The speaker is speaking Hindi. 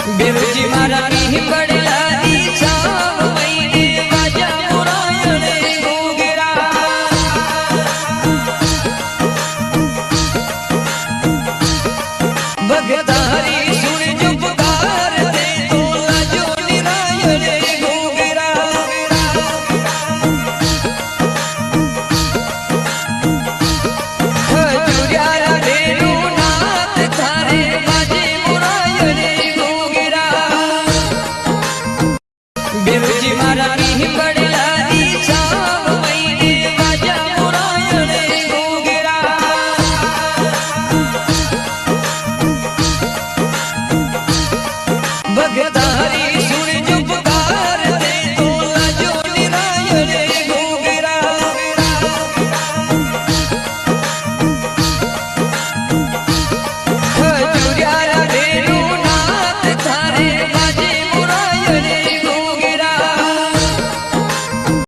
बेरुजी मारा नहीं पड़ेला ईच्छा महीने बाजा मुरायणे गोगरा भगतारी सुन जो पुकार दे तो लाजो निरायणे गोगरा हजूरिया देनु नाथ थारे बाजे मुरायणे बेरुजी मारा नहीं पड़ेला ईच्छा महीने बाजा मुरायणे गोगरा भगतारी